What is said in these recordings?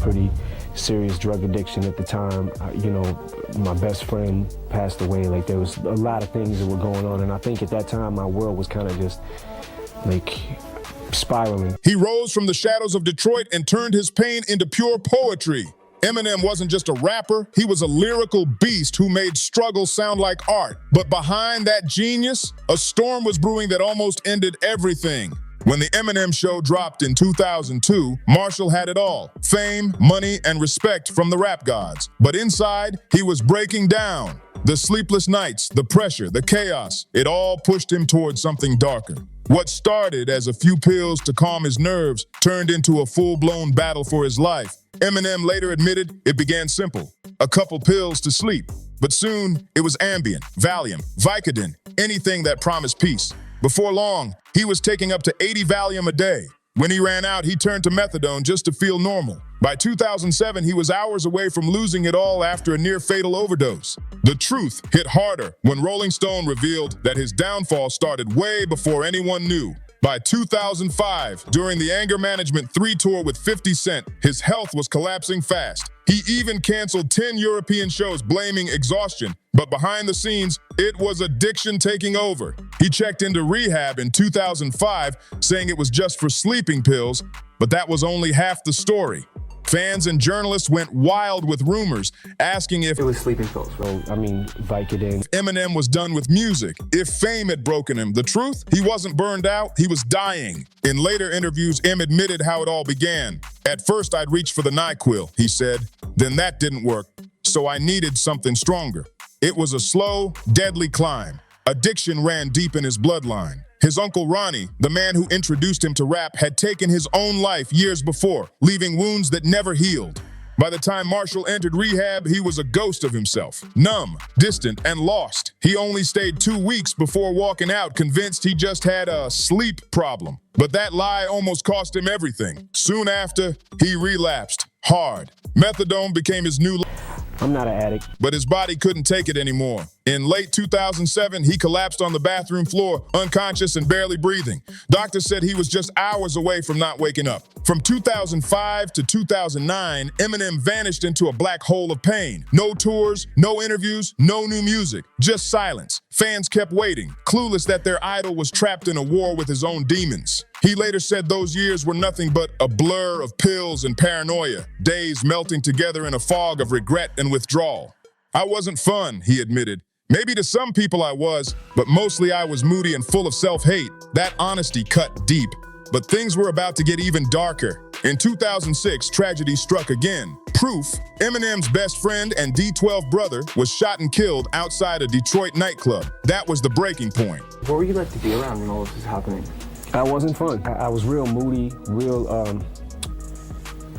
pretty serious drug addiction at the time. You know, my best friend passed away. Like, there was a lot of things that were going on, and I think at that time my world was kind of just like spiraling. He rose from the shadows of Detroit and turned his pain into pure poetry. Eminem wasn't just a rapper, he was a lyrical beast who made struggle sound like art. But behind that genius, a storm was brewing that almost ended everything. When the Eminem Show dropped in 2002, Marshall had it all: fame, money, and respect from the rap gods. But inside, he was breaking down. The sleepless nights, the pressure, the chaos, it all pushed him towards something darker. What started as a few pills to calm his nerves turned into a full-blown battle for his life. Eminem later admitted it began simple: a couple pills to sleep. But soon, it was Ambien, Valium, Vicodin, anything that promised peace. Before long, he was taking up to 80 Valium a day. When he ran out, he turned to methadone just to feel normal. By 2007, he was hours away from losing it all after a near-fatal overdose. The truth hit harder when Rolling Stone revealed that his downfall started way before anyone knew. By 2005, during the Anger Management 3 tour with 50 Cent, his health was collapsing fast. He even canceled 10 European shows blaming exhaustion, but behind the scenes, it was addiction taking over. He checked into rehab in 2005, saying it was just for sleeping pills, but that was only half the story. Fans and journalists went wild with rumors, asking if it was sleeping pills. So, I mean, Vicodin. Eminem was done with music, if fame had broken him. The truth? He wasn't burned out, he was dying. In later interviews, Em admitted how it all began. At first, I'd reached for the NyQuil, he said. Then that didn't work, so I needed something stronger. It was a slow, deadly climb. Addiction ran deep in his bloodline. His uncle Ronnie, the man who introduced him to rap, had taken his own life years before, leaving wounds that never healed. By the time Marshall entered rehab, he was a ghost of himself, numb, distant, and lost. He only stayed 2 weeks before walking out, convinced he just had a sleep problem. But that lie almost cost him everything. Soon after, he relapsed, hard. Methadone became his new life. I'm not an addict. But his body couldn't take it anymore. In late 2007, he collapsed on the bathroom floor, unconscious and barely breathing. Doctors said he was just hours away from not waking up. From 2005 to 2009, Eminem vanished into a black hole of pain. No tours, no interviews, no new music, just silence. Fans kept waiting, clueless that their idol was trapped in a war with his own demons. He later said those years were nothing but a blur of pills and paranoia, days melting together in a fog of regret and withdrawal. I wasn't fun, he admitted. Maybe to some people I was, but mostly I was moody and full of self-hate. That honesty cut deep. But things were about to get even darker. In 2006, tragedy struck again. Proof, Eminem's best friend and D12 brother, was shot and killed outside a Detroit nightclub. That was the breaking point. What were you like to be around when all this was happening? I wasn't fun. I was real moody, real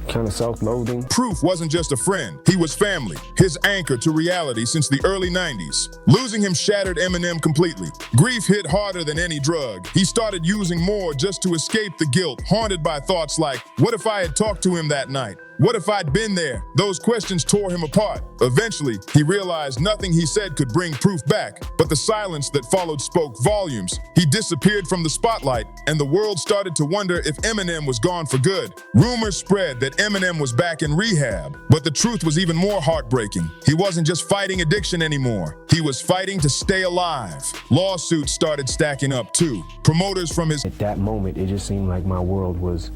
kind of self-loathing. Proof wasn't just a friend, he was family, his anchor to reality since the early 90s. Losing him shattered Eminem completely. Grief hit harder than any drug. He started using more just to escape the guilt, haunted by thoughts like, what if I had talked to him that night? What if I'd been there? Those questions tore him apart. Eventually, he realized nothing he said could bring Proof back, but the silence that followed spoke volumes. He disappeared from the spotlight, and the world started to wonder if Eminem was gone for good. Rumors spread that Eminem was back in rehab, but the truth was even more heartbreaking. He wasn't just fighting addiction anymore. He was fighting to stay alive. Lawsuits started stacking up too. Promoters from his... At that moment, it just seemed like my world was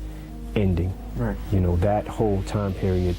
ending. Right. You know, that whole time period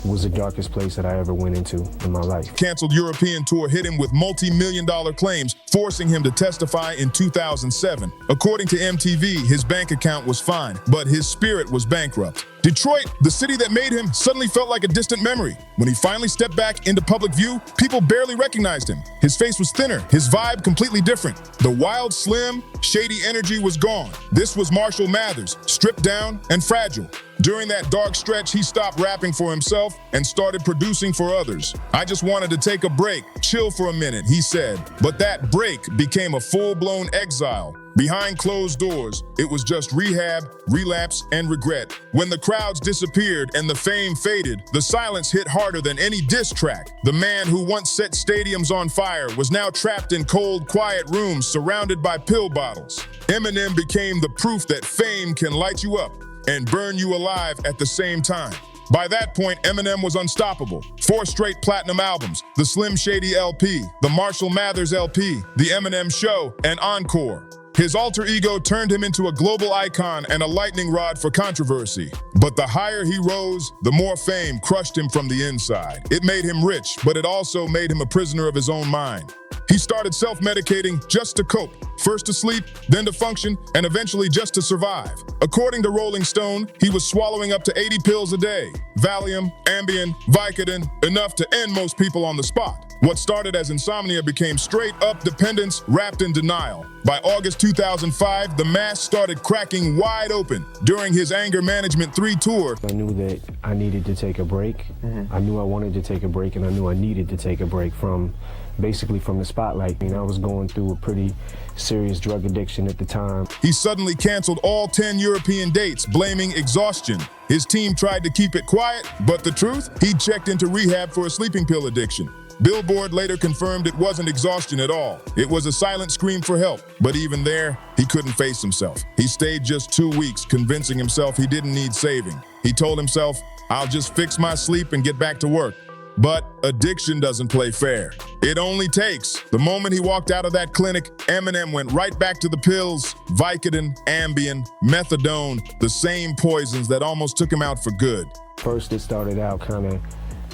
was the darkest place that I ever went into in my life. Canceled European tour hit him with multi-million-dollar claims, forcing him to testify in 2007. According to MTV, his bank account was fine, but his spirit was bankrupt. Detroit, the city that made him, suddenly felt like a distant memory. When he finally stepped back into public view, people barely recognized him. His face was thinner, his vibe completely different. The wild, slim, shady energy was gone. This was Marshall Mathers, stripped down and fragile. During that dark stretch, he stopped rapping for himself and started producing for others. I just wanted to take a break, chill for a minute, he said. But that break became a full-blown exile. Behind closed doors, it was just rehab, relapse, and regret. When the crowds disappeared and the fame faded, the silence hit harder than any diss track. The man who once set stadiums on fire was now trapped in cold, quiet rooms surrounded by pill bottles. Eminem became the proof that fame can light you up and burn you alive at the same time. By that point, Eminem was unstoppable. 4 straight platinum albums, the Slim Shady LP, the Marshall Mathers LP, the Eminem Show, and Encore. His alter ego turned him into a global icon and a lightning rod for controversy. But the higher he rose, the more fame crushed him from the inside. It made him rich, but it also made him a prisoner of his own mind. He started self-medicating just to cope, first to sleep, then to function, and eventually just to survive. According to Rolling Stone, he was swallowing up to 80 pills a day. Valium, Ambien, Vicodin, enough to end most people on the spot. What started as insomnia became straight-up dependence wrapped in denial. By August 2005, the mask started cracking wide open. During his Anger Management 3 tour, I knew that I needed to take a break. I knew I wanted to take a break, and I knew I needed to take a break from basically from the spotlight. I was going through a pretty serious drug addiction at the time. he suddenly canceled all 10 European dates, blaming exhaustion. His team tried to keep it quiet, but the truth? He checked into rehab for a sleeping pill addiction. Billboard later confirmed it wasn't exhaustion at all. It was a silent scream for help. But even there, he couldn't face himself. He stayed just 2 weeks, convincing himself he didn't need saving. He told himself, "I'll just fix my sleep and get back to work." But addiction doesn't play fair. It only takes. The moment he walked out of that clinic, Eminem went right back to the pills, Vicodin, Ambien, methadone, the same poisons that almost took him out for good. First, it started out kind of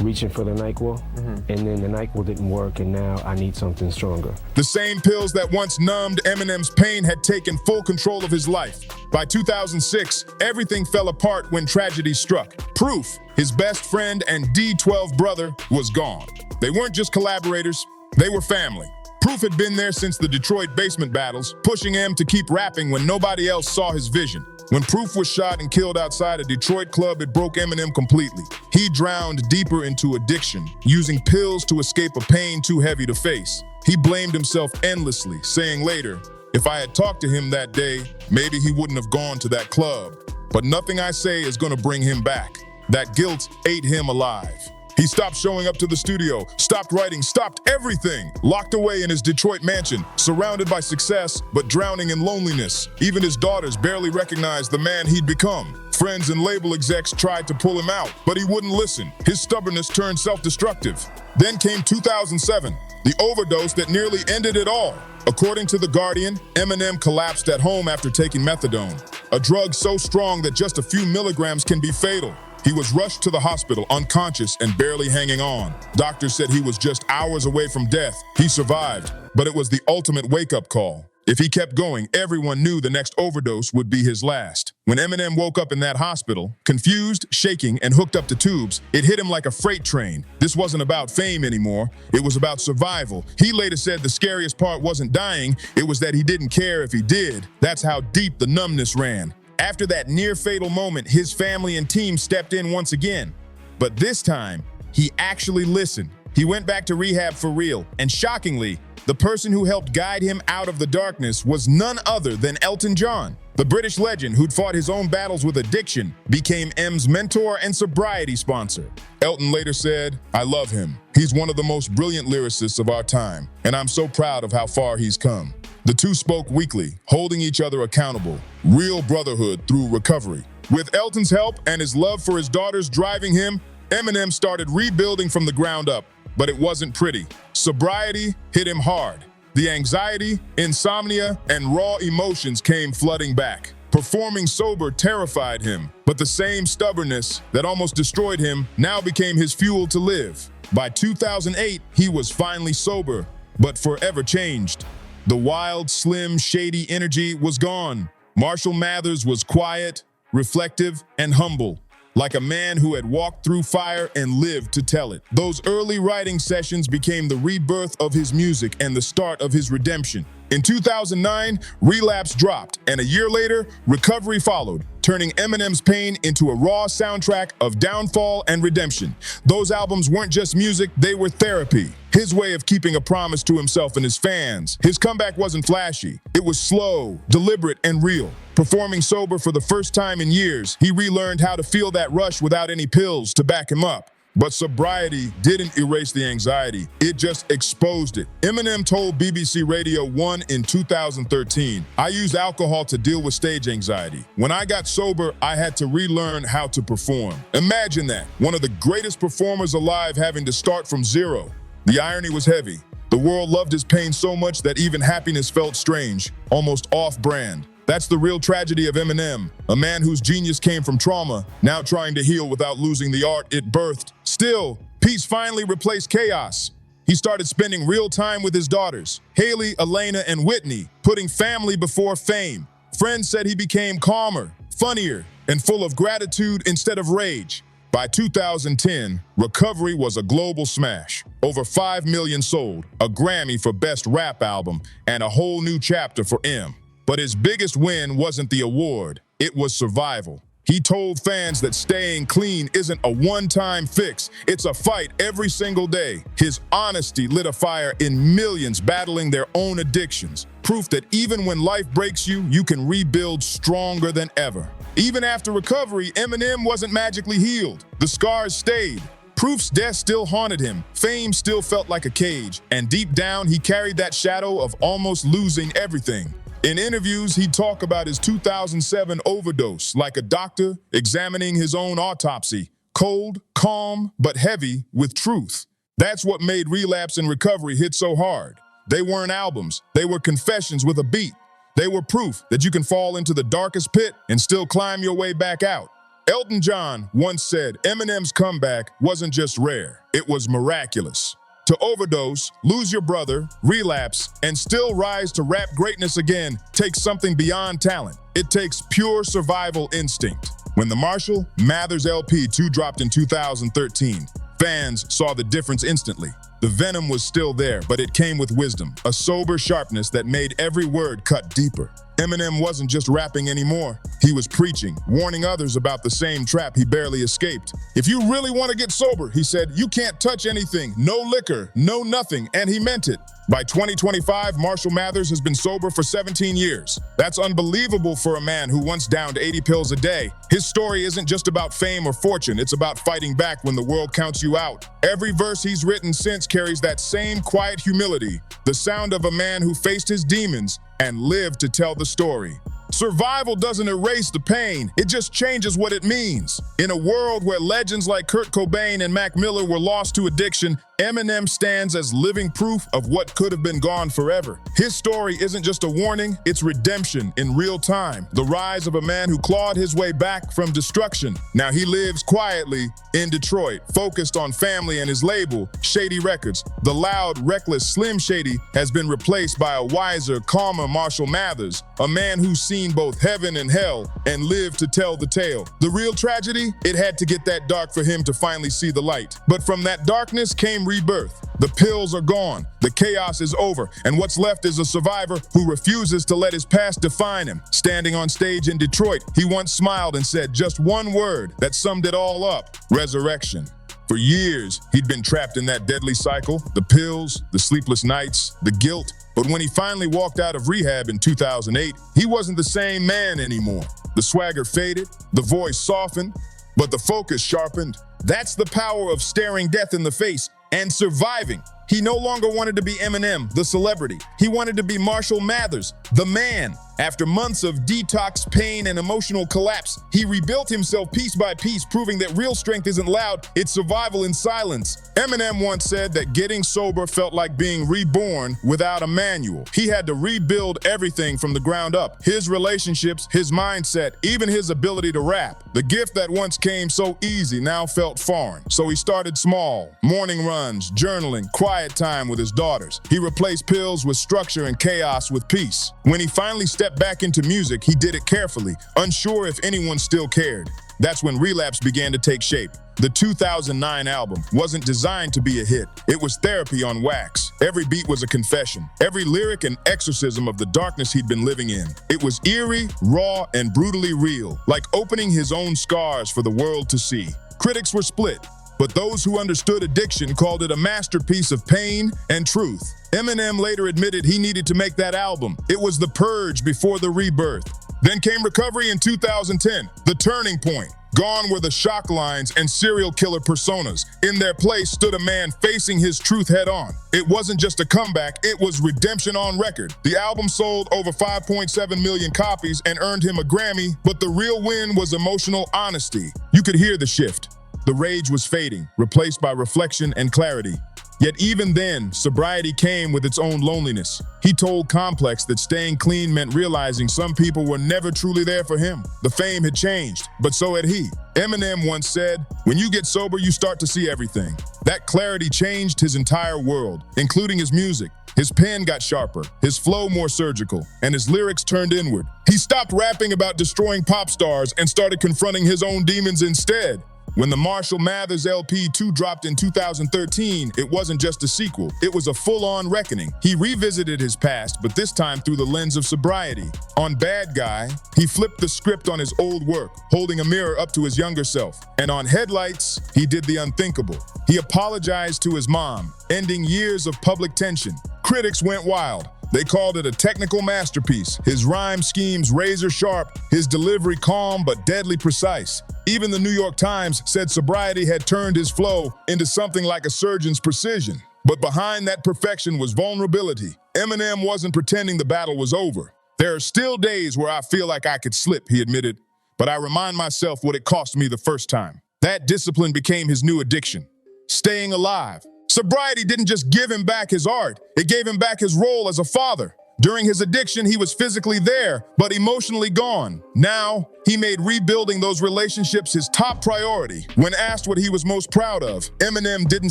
reaching for the NyQuil, and then the NyQuil didn't work, and now I need something stronger. The same pills that once numbed Eminem's pain had taken full control of his life. By 2006, everything fell apart when tragedy struck. Proof, his best friend and D12 brother, was gone. They weren't just collaborators, they were family. Proof had been there since the Detroit basement battles, pushing him to keep rapping when nobody else saw his vision. When Proof was shot and killed outside a Detroit club, it broke Eminem completely. He drowned deeper into addiction, using pills to escape a pain too heavy to face. He blamed himself endlessly, saying later, "If I had talked to him that day, maybe he wouldn't have gone to that club. But nothing I say is gonna bring him back." That guilt ate him alive. He stopped showing up to the studio, stopped writing, stopped everything, locked away in his Detroit mansion, surrounded by success, but drowning in loneliness. Even his daughters barely recognized the man he'd become. Friends and label execs tried to pull him out, but he wouldn't listen. His stubbornness turned self-destructive. Then came 2007, the overdose that nearly ended it all. According to The Guardian, Eminem collapsed at home after taking methadone, a drug so strong that just a few milligrams can be fatal. He was rushed to the hospital unconscious and barely hanging on. Doctors said he was just hours away from death. He survived, but it was the ultimate wake-up call. If he kept going, everyone knew the next overdose would be his last. When Eminem woke up in that hospital, confused, shaking, and hooked up to tubes, it hit him like a freight train. This wasn't about fame anymore. It was about survival. He later said the scariest part wasn't dying, it was that he didn't care if he did. That's how deep the numbness ran. After that near-fatal moment, his family and team stepped in once again. But this time, he actually listened. He went back to rehab for real, and shockingly, the person who helped guide him out of the darkness was none other than Elton John. The British legend who'd fought his own battles with addiction became M's mentor and sobriety sponsor. Elton later said, "I love him. He's one of the most brilliant lyricists of our time, and I'm so proud of how far he's come." The two spoke weekly, holding each other accountable. Real brotherhood through recovery. With Elton's help and his love for his daughters driving him, Eminem started rebuilding from the ground up. But it wasn't pretty. Sobriety hit him hard. The anxiety, insomnia, and raw emotions came flooding back. Performing sober terrified him, but the same stubbornness that almost destroyed him now became his fuel to live. By 2008, he was finally sober, but forever changed. The wild, slim, shady energy was gone. Marshall Mathers was quiet, reflective, and humble, like a man who had walked through fire and lived to tell it. Those early writing sessions became the rebirth of his music and the start of his redemption. In 2009, Relapse dropped, and a year later, Recovery followed, turning Eminem's pain into a raw soundtrack of downfall and redemption. Those albums weren't just music, they were therapy. His way of keeping a promise to himself and his fans. His comeback wasn't flashy. It was slow, deliberate, and real. Performing sober for the first time in years, he relearned how to feel that rush without any pills to back him up. But sobriety didn't erase the anxiety, it just exposed it. Eminem told BBC Radio 1 in 2013, "I used alcohol to deal with stage anxiety. When I got sober, I had to relearn how to perform." Imagine that, one of the greatest performers alive having to start from zero. The irony was heavy. The world loved his pain so much that even happiness felt strange, almost off-brand. That's the real tragedy of Eminem, a man whose genius came from trauma, now trying to heal without losing the art it birthed. Still, peace finally replaced chaos. He started spending real time with his daughters, Haley, Elena, and Whitney, putting family before fame. Friends said he became calmer, funnier, and full of gratitude instead of rage. By 2010, Recovery was a global smash. Over 5 million sold, a Grammy for Best Rap Album, and a whole new chapter for M. But his biggest win wasn't the award, it was survival. He told fans that staying clean isn't a one-time fix, it's a fight every single day. His honesty lit a fire in millions battling their own addictions, proof that even when life breaks you, you can rebuild stronger than ever. Even after recovery, Eminem wasn't magically healed. The scars stayed. Proof's death still haunted him, fame still felt like a cage, and deep down he carried that shadow of almost losing everything. In interviews, he'd talk about his 2007 overdose, like a doctor examining his own autopsy. Cold, calm, but heavy with truth. That's what made Relapse and Recovery hit so hard. They weren't albums, they were confessions with a beat. They were proof that you can fall into the darkest pit and still climb your way back out. Elton John once said Eminem's comeback wasn't just rare, it was miraculous. To overdose, lose your brother, relapse, and still rise to rap greatness again takes something beyond talent. It takes pure survival instinct. When the Marshall Mathers LP 2 dropped in 2013, fans saw the difference instantly. The venom was still there, but it came with wisdom, a sober sharpness that made every word cut deeper. Eminem wasn't just rapping anymore. He was preaching, warning others about the same trap he barely escaped. "If you really want to get sober," he said, "you can't touch anything, no liquor, no nothing," and he meant it. By 2025, Marshall Mathers has been sober for 17 years. That's unbelievable for a man who once downed 80 pills a day. His story isn't just about fame or fortune, it's about fighting back when the world counts you out. Every verse he's written since carries that same quiet humility, the sound of a man who faced his demons and lived to tell the story. Survival doesn't erase the pain, it just changes what it means. In a world where legends like Kurt Cobain and Mac Miller were lost to addiction, Eminem stands as living proof of what could have been gone forever. His story isn't just a warning, it's redemption in real time. The rise of a man who clawed his way back from destruction. Now he lives quietly in Detroit, focused on family and his label, Shady Records. The loud, reckless Slim Shady has been replaced by a wiser, calmer Marshall Mathers, a man who's seen both heaven and hell and lived to tell the tale. The real tragedy? It had to get that dark for him to finally see the light. But from that darkness came rebirth. The pills are gone, the chaos is over, and what's left is a survivor who refuses to let his past define him. Standing on stage in Detroit, he once smiled and said just one word that summed it all up: resurrection. For years, he'd been trapped in that deadly cycle, the pills, the sleepless nights, the guilt. But when he finally walked out of rehab in 2008, he wasn't the same man anymore. The swagger faded, the voice softened, but the focus sharpened. That's the power of staring death in the face and surviving. He no longer wanted to be Eminem, the celebrity. He wanted to be Marshall Mathers, the man. After months of detox, pain, and emotional collapse, he rebuilt himself piece by piece, proving that real strength isn't loud, it's survival in silence. Eminem once said that getting sober felt like being reborn without a manual. He had to rebuild everything from the ground up. His relationships, his mindset, even his ability to rap. The gift that once came so easy now felt foreign. So he started small, morning runs, journaling, quiet time with his daughters. He replaced pills with structure and chaos with peace. When he finally stepped back into music, he did it carefully, unsure if anyone still cared. That's when Relapse began to take shape. The 2009 album wasn't designed to be a hit. It was therapy on wax. Every beat was a confession. Every lyric an exorcism of the darkness he'd been living in. It was eerie, raw, and brutally real, like opening his own scars for the world to see. Critics were split, but those who understood addiction called it a masterpiece of pain and truth. Eminem later admitted he needed to make that album. It was the purge before the rebirth. Then came recovery in 2010, the turning point. Gone were the shock lines and serial killer personas. In their place stood a man facing his truth head on. It wasn't just a comeback, it was redemption on record. The album sold over 5.7 million copies and earned him a Grammy, but the real win was emotional honesty. You could hear the shift. The rage was fading, replaced by reflection and clarity. Yet even then, sobriety came with its own loneliness. He told Complex that staying clean meant realizing some people were never truly there for him. The fame had changed, but so had he. Eminem once said, "When you get sober, you start to see everything." That clarity changed his entire world, including his music. His pen got sharper, his flow more surgical, and his lyrics turned inward. He stopped rapping about destroying pop stars and started confronting his own demons instead. When the Marshall Mathers LP 2 dropped in 2013, it wasn't just a sequel, it was a full-on reckoning. He revisited his past, but this time through the lens of sobriety. On Bad Guy, he flipped the script on his old work, holding a mirror up to his younger self. And on Headlights, he did the unthinkable. He apologized to his mom, ending years of public tension. Critics went wild. They called it a technical masterpiece. His rhyme schemes razor sharp, his delivery calm but deadly precise. Even the New York Times said sobriety had turned his flow into something like a surgeon's precision. But behind that perfection was vulnerability. Eminem wasn't pretending the battle was over. "There are still days where I feel like I could slip," he admitted, "but I remind myself what it cost me the first time." That discipline became his new addiction. Staying alive. Sobriety didn't just give him back his art, it gave him back his role as a father. During his addiction, he was physically there, but emotionally gone. Now, he made rebuilding those relationships his top priority. When asked what he was most proud of, Eminem didn't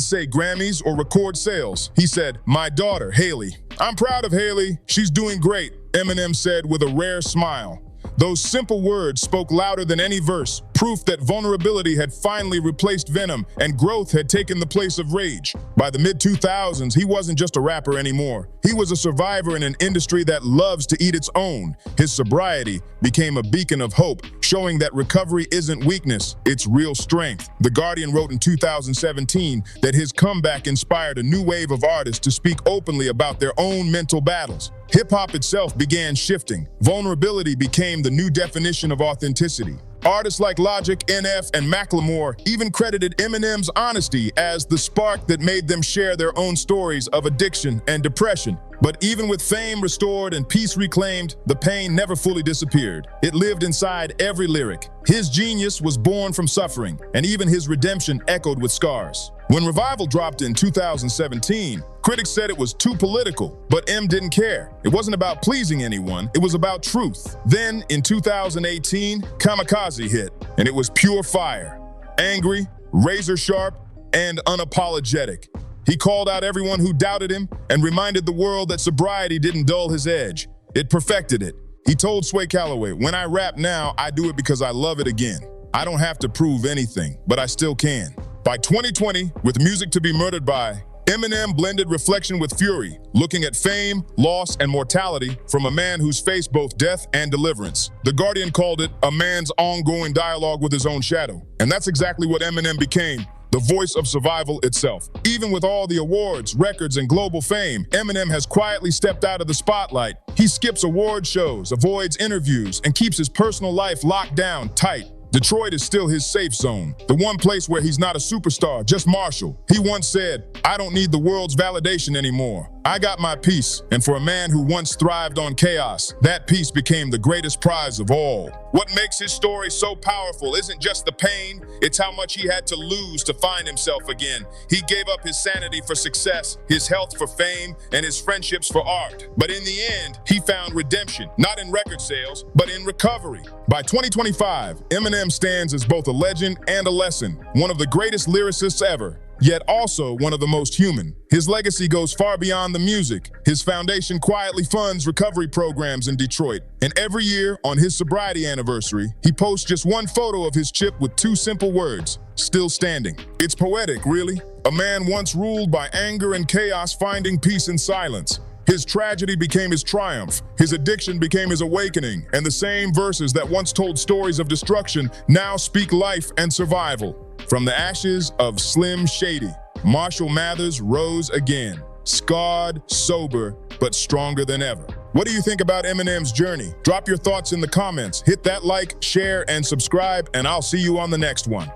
say Grammys or record sales. He said, "My daughter, Haley. I'm proud of Haley. She's doing great," Eminem said with a rare smile. Those simple words spoke louder than any verse, proof that vulnerability had finally replaced venom and growth had taken the place of rage. By the mid-2000s, he wasn't just a rapper anymore. He was a survivor in an industry that loves to eat its own. His sobriety became a beacon of hope, showing that recovery isn't weakness, it's real strength. The Guardian wrote in 2017 that his comeback inspired a new wave of artists to speak openly about their own mental battles. Hip-hop itself began shifting. Vulnerability became the new definition of authenticity. Artists like Logic, NF, and Macklemore even credited Eminem's honesty as the spark that made them share their own stories of addiction and depression. But even with fame restored and peace reclaimed, the pain never fully disappeared. It lived inside every lyric. His genius was born from suffering, and even his redemption echoed with scars. When Revival dropped in 2017, critics said it was too political, but M didn't care. It wasn't about pleasing anyone, it was about truth. Then, in 2018, Kamikaze hit, and it was pure fire. Angry, razor sharp, and unapologetic. He called out everyone who doubted him and reminded the world that sobriety didn't dull his edge. It perfected it. He told Sway Calloway, "When I rap now, I do it because I love it again. I don't have to prove anything, but I still can." By 2020, with Music to Be Murdered By, Eminem blended reflection with fury, looking at fame, loss, and mortality from a man who's faced both death and deliverance. The Guardian called it a man's ongoing dialogue with his own shadow. And that's exactly what Eminem became. The voice of survival itself. Even with all the awards, records, and global fame, Eminem has quietly stepped out of the spotlight. He skips award shows, avoids interviews, and keeps his personal life locked down tight. Detroit is still his safe zone, the one place where he's not a superstar, just Marshall. He once said, "I don't need the world's validation anymore. I got my peace." And for a man who once thrived on chaos, that peace became the greatest prize of all. What makes his story so powerful isn't just the pain, it's how much he had to lose to find himself again. He gave up his sanity for success, his health for fame, and his friendships for art. But in the end, he found redemption, not in record sales, but in recovery. By 2025, Eminem stands as both a legend and a lesson, one of the greatest lyricists ever, yet also one of the most human. His legacy goes far beyond the music. His foundation quietly funds recovery programs in Detroit. And every year, on his sobriety anniversary, he posts just one photo of his chip with two simple words, "Still standing." It's poetic, really. A man once ruled by anger and chaos finding peace in silence. His tragedy became his triumph, his addiction became his awakening, and the same verses that once told stories of destruction now speak life and survival. From the ashes of Slim Shady, Marshall Mathers rose again, scarred, sober, but stronger than ever. What do you think about Eminem's journey? Drop your thoughts in the comments. Hit that like, share, and subscribe, and I'll see you on the next one.